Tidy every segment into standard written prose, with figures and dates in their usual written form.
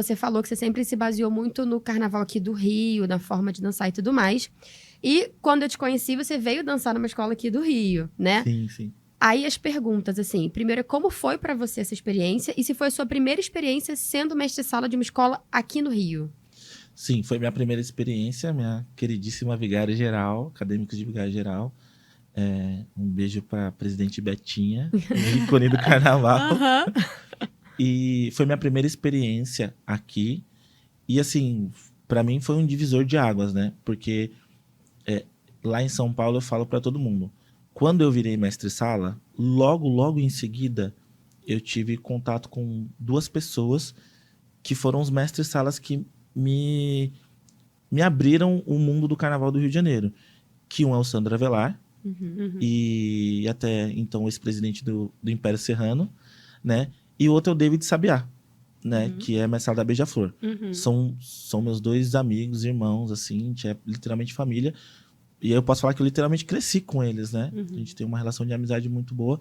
você falou que você sempre se baseou muito no carnaval aqui do Rio, na forma de dançar e tudo mais. E quando eu te conheci, você veio dançar numa escola aqui do Rio, né? Sim, sim. Aí as perguntas, assim, primeiro, como foi pra você essa experiência? E se foi a sua primeira experiência sendo mestre-sala de uma escola aqui no Rio? Sim, foi minha primeira experiência, minha queridíssima vigária geral, acadêmicos de vigária geral. Um beijo para presidente Betinha, um ícone do carnaval. Aham. E foi minha primeira experiência aqui. E assim, para mim foi um divisor de águas, né? Porque lá em São Paulo eu falo para todo mundo. Quando eu virei mestre-sala, logo em seguida, eu tive contato com duas pessoas que foram os mestres-salas que me abriram o mundo do carnaval do Rio de Janeiro. Que um é o Sandro Avelar, e até então ex-presidente do Império Serrano, né? E o outro é o David Sabiá, né? Que é mestre da Beija-Flor. São meus dois amigos, irmãos, assim, a gente é literalmente família. E aí eu posso falar que eu literalmente cresci com eles, né? A gente tem uma relação de amizade muito boa.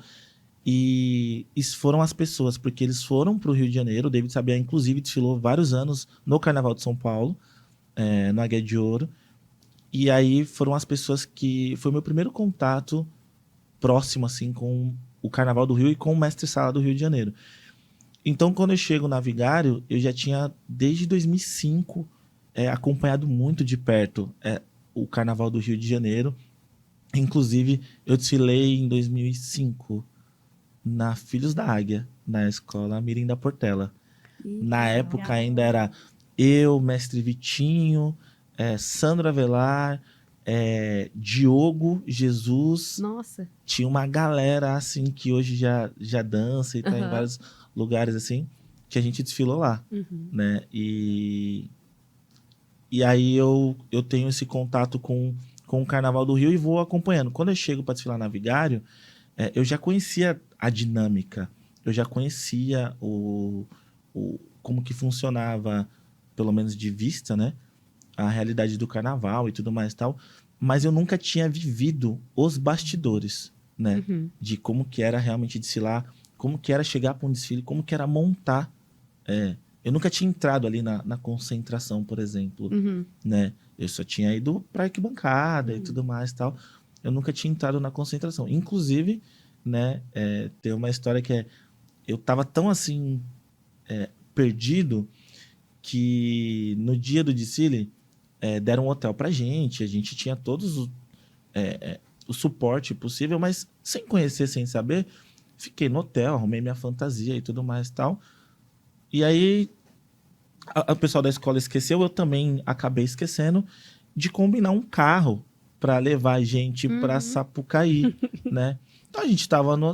E isso foram as pessoas, porque eles foram para o Rio de Janeiro. O David Sabiá, inclusive, desfilou vários anos no Carnaval de São Paulo, no Águia de Ouro. E aí foram as pessoas que... Foi o meu primeiro contato próximo, assim, com o Carnaval do Rio e com o mestre-sala do Rio de Janeiro. Então, quando eu chego na Vigário, eu já tinha, desde 2005, acompanhado muito de perto o Carnaval do Rio de Janeiro. Inclusive, eu desfilei em 2005 na Filhos da Águia, na escola Mirim da Portela. Na época ainda era eu, mestre Vitinho, Sandro Avelar, Diogo Jesus. Nossa. Tinha uma galera assim que hoje já dança e tá em vários lugares assim, que a gente desfilou lá, né? E aí eu tenho esse contato com o Carnaval do Rio e vou acompanhando. Quando eu chego para desfilar na Vigário, eu já conhecia a dinâmica, eu já conhecia como que funcionava, pelo menos de vista, né? A realidade do carnaval e tudo mais e tal, mas eu nunca tinha vivido os bastidores, né? De como que era realmente desfilar, como que era chegar para um desfile, como que era montar. Eu nunca tinha entrado ali na concentração, por exemplo, né? Eu só tinha ido para arquibancada e tudo mais e tal. Eu nunca tinha entrado na concentração. Inclusive, né? Tem uma história que eu tava tão assim perdido que no dia do desfile deram um hotel pra gente. A gente tinha todos o suporte possível, mas sem conhecer, sem saber, fiquei no hotel, arrumei minha fantasia e tudo mais e tal. E aí o pessoal da escola esqueceu, eu também acabei esquecendo de combinar um carro para levar a gente para Sapucaí, né? Então a gente estava no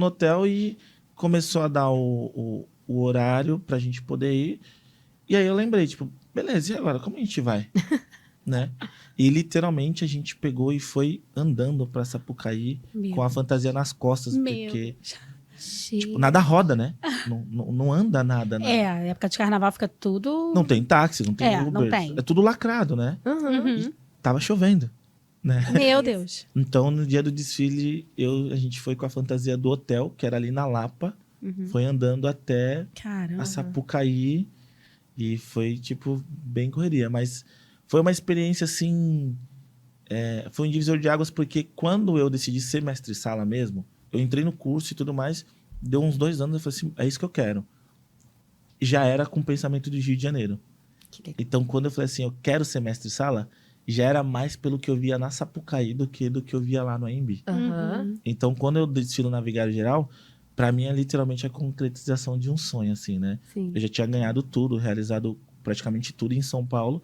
hotel e começou a dar o horário pra gente poder ir. E aí eu lembrei, tipo, beleza, e agora? Como a gente vai? Né? E literalmente a gente pegou e foi andando pra Sapucaí com a fantasia nas costas, porque tipo, nada roda, né? Não anda nada, né? A época de carnaval fica tudo... Não tem táxi, não tem Uber. Não tem. É tudo lacrado, né? E tava chovendo, né? Meu Deus. Então, no dia do desfile, a gente foi com a fantasia do hotel, que era ali na Lapa. Foi andando até a Sapucaí. E foi, tipo, bem correria. Mas foi uma experiência, assim... foi um divisor de águas, porque quando eu decidi ser mestre-sala mesmo, eu entrei no curso e tudo mais, deu uns 2 anos, eu falei assim, é isso que eu quero. E já era com o pensamento do Rio de Janeiro. Então, quando eu falei assim, eu quero ser mestre-sala, já era mais pelo que eu via na Sapucaí do que eu via lá no AMB. Então, quando eu desfilo na Vigário Geral, pra mim é literalmente a concretização de um sonho, assim, né? Sim. Eu já tinha ganhado tudo, realizado praticamente tudo em São Paulo,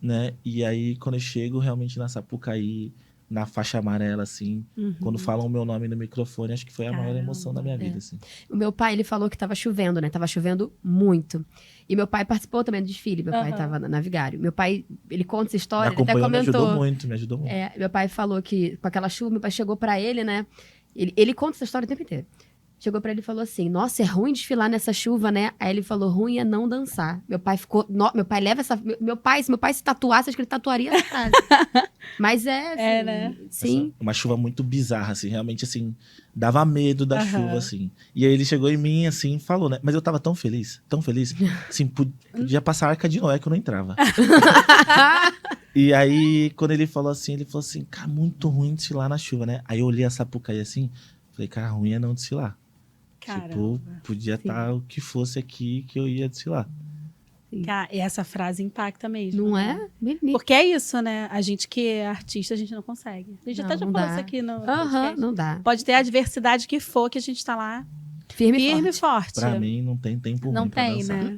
né? E aí, quando eu chego realmente na Sapucaí, na faixa amarela, assim, quando falam o meu nome no microfone, acho que foi a maior emoção da minha vida, assim. O meu pai, ele falou que tava chovendo, né? Tava chovendo muito. E meu pai participou também do desfile. Meu pai tava na Vigário. Meu pai, ele conta essa história, ele até comentou. Me ajudou muito. Meu pai falou que com aquela chuva, meu pai chegou pra ele, né? Ele conta essa história o tempo inteiro. chegou pra ele e falou assim: nossa, é ruim desfilar nessa chuva, né? Aí ele falou: ruim é não dançar. Meu pai ficou. Meu pai leva essa. Se meu pai se tatuasse, acho que ele tatuaria essa frase. Mas é. Assim, É, né? Sim. Uma chuva muito bizarra, assim, realmente, assim, dava medo da chuva, assim. E aí ele chegou em mim, assim, e falou, né? Mas eu tava tão feliz, assim, podia passar a Arca de Noé que eu não entrava. E aí, quando ele falou assim, cara, muito ruim desfilar na chuva, né? Aí eu olhei a Sapucaí assim, falei, cara, ruim é não desfilar. Caramba. Tipo, podia estar o que fosse aqui que eu ia desfilar. Cara, e essa frase impacta mesmo. Não né? é? Menino. Porque é isso, né? A gente que é artista, a gente não consegue. A gente até já Não falou dá. isso aqui no Aham, podcast. não dá. Pode ter a adversidade que for, que a gente tá lá Firme e firme e forte. forte. Pra mim, não tem tempo Não ruim pra tem, dançar. né?